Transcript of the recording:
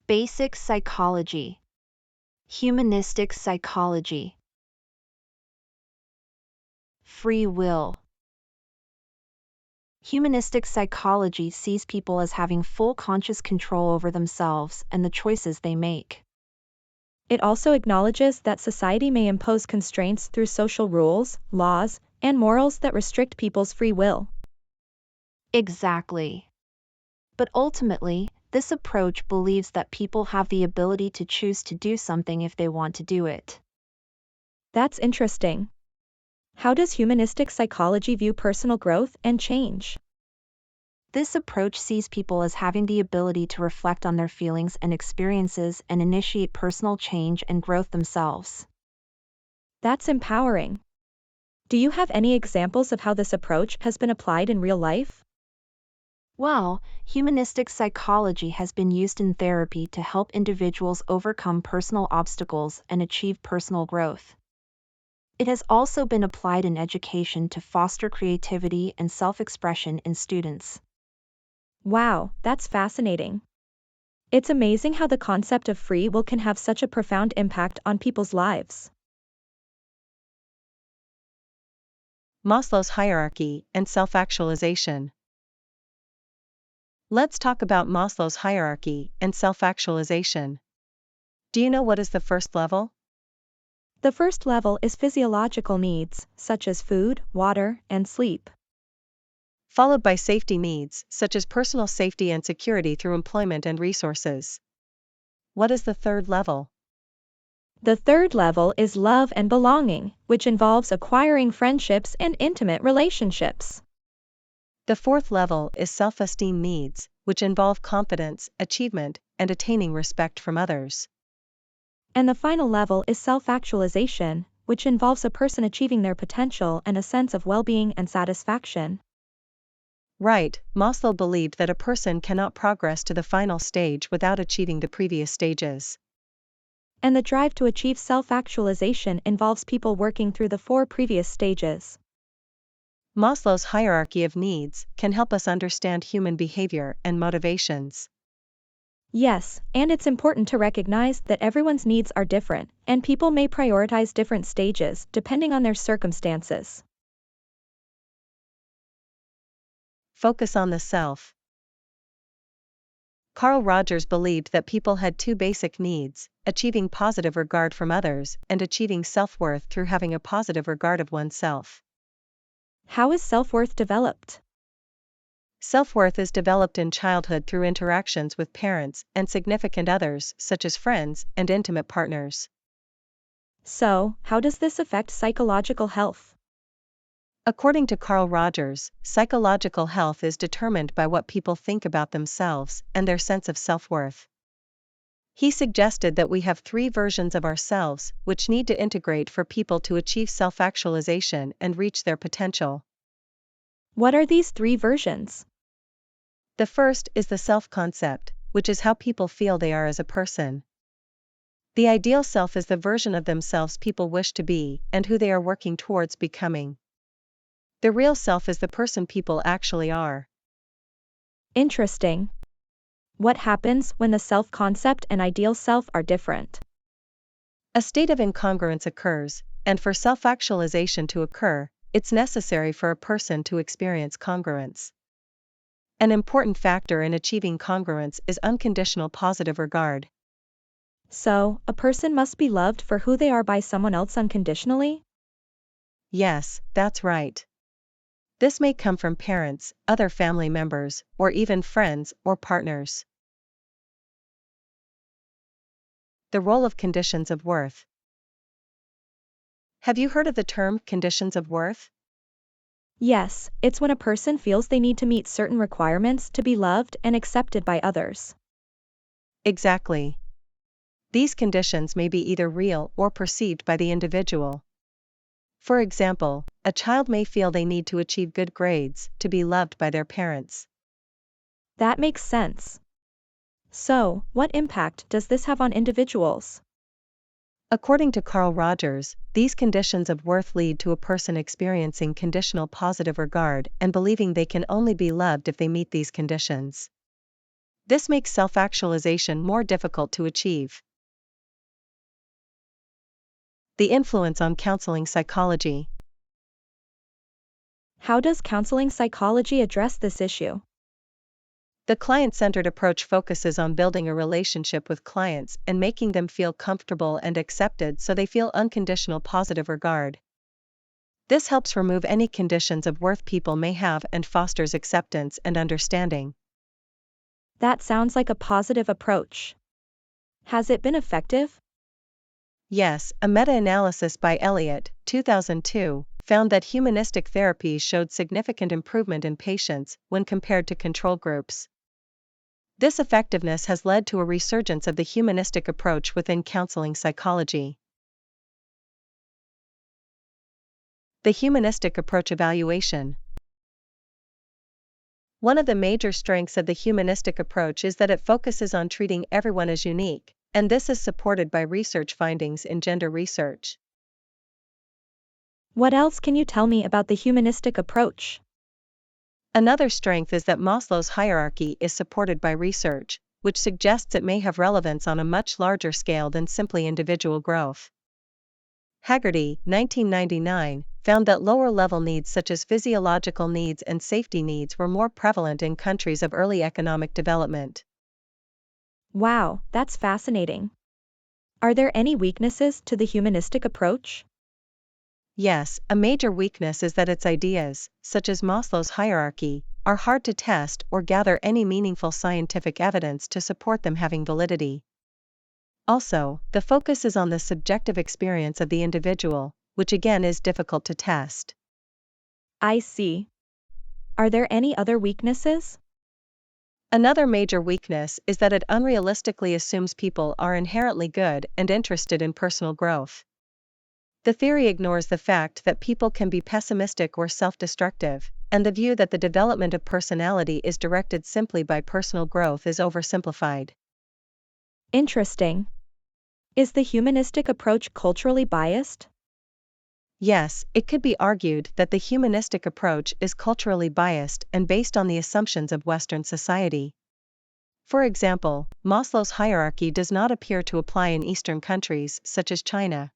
Basic psychology. Humanistic psychology. Free will. Humanistic psychology sees people as having full conscious control over themselves and the choices they make. It also acknowledges that society may impose constraints through social rules, laws, and morals that restrict people's free will. Exactly. But ultimately, this approach believes that people have the ability to choose to do something if they want to do it. That's interesting. How does humanistic psychology view personal growth and change? This approach sees people as having the ability to reflect on their feelings and experiences and initiate personal change and growth themselves. That's empowering. Do you have any examples of how this approach has been applied in real life? Well, humanistic psychology has been used in therapy to help individuals overcome personal obstacles and achieve personal growth. It has also been applied in education to foster creativity and self-expression in students. Wow, that's fascinating. It's amazing how the concept of free will can have such a profound impact on people's lives. Maslow's hierarchy and self-actualization. Let's talk about Maslow's hierarchy and self-actualization. Do you know what is the first level? The first level is physiological needs, such as food, water, and sleep. Followed by safety needs, such as personal safety and security through employment and resources. What is the third level? The third level is love and belonging, which involves acquiring friendships and intimate relationships. The fourth level is self-esteem needs, which involve confidence, achievement, and attaining respect from others. And the final level is self-actualization, which involves a person achieving their potential and a sense of well-being and satisfaction. Right, Maslow believed that a person cannot progress to the final stage without achieving the previous stages. And the drive to achieve self-actualization involves people working through the 4 previous stages. Maslow's hierarchy of needs can help us understand human behavior and motivations. Yes, and it's important to recognize that everyone's needs are different, and people may prioritize different stages depending on their circumstances. Focus on the self. Carl Rogers believed that people had 2 basic needs: achieving positive regard from others and achieving self-worth through having a positive regard of oneself. How is self-worth developed? Self-worth is developed in childhood through interactions with parents and significant others, such as friends and intimate partners. So, how does this affect psychological health? According to Carl Rogers, psychological health is determined by what people think about themselves and their sense of self-worth. He suggested that we have 3 versions of ourselves which need to integrate for people to achieve self-actualization and reach their potential. What are these 3 versions? The first is the self-concept, which is how people feel they are as a person. The ideal self is the version of themselves people wish to be and who they are working towards becoming. The real self is the person people actually are. Interesting. What happens when the self-concept and ideal self are different? A state of incongruence occurs, and for self-actualization to occur, it's necessary for a person to experience congruence. An important factor in achieving congruence is unconditional positive regard. So, a person must be loved for who they are by someone else unconditionally? Yes, that's right. This may come from parents, other family members, or even friends or partners. The role of conditions of worth. Have you heard of the term conditions of worth? Yes, it's when a person feels they need to meet certain requirements to be loved and accepted by others. Exactly. These conditions may be either real or perceived by the individual. For example, a child may feel they need to achieve good grades to be loved by their parents. That makes sense. So, what impact does this have on individuals? According to Carl Rogers, these conditions of worth lead to a person experiencing conditional positive regard and believing they can only be loved if they meet these conditions. This makes self-actualization more difficult to achieve. The influence on counseling psychology. How does counseling psychology address this issue? The client-centered approach focuses on building a relationship with clients and making them feel comfortable and accepted so they feel unconditional positive regard. This helps remove any conditions of worth people may have and fosters acceptance and understanding. That sounds like a positive approach. Has it been effective? Yes, a meta-analysis by Elliott, 2002, found that humanistic therapies showed significant improvement in patients when compared to control groups. This effectiveness has led to a resurgence of the humanistic approach within counseling psychology. The humanistic approach evaluation. One of the major strengths of the humanistic approach is that it focuses on treating everyone as unique, and this is supported by research findings in gender research. What else can you tell me about the humanistic approach? Another strength is that Maslow's hierarchy is supported by research, which suggests it may have relevance on a much larger scale than simply individual growth. Haggerty, 1999, found that lower-level needs such as physiological needs and safety needs were more prevalent in countries of early economic development. Wow, that's fascinating. Are there any weaknesses to the humanistic approach? Yes, a major weakness is that its ideas, such as Maslow's hierarchy, are hard to test or gather any meaningful scientific evidence to support them having validity. Also, the focus is on the subjective experience of the individual, which again is difficult to test. I see. Are there any other weaknesses? Another major weakness is that it unrealistically assumes people are inherently good and interested in personal growth. The theory ignores the fact that people can be pessimistic or self-destructive, and the view that the development of personality is directed simply by personal growth is oversimplified. Interesting. Is the humanistic approach culturally biased? Yes, it could be argued that the humanistic approach is culturally biased and based on the assumptions of Western society. For example, Maslow's hierarchy does not appear to apply in Eastern countries, such as China.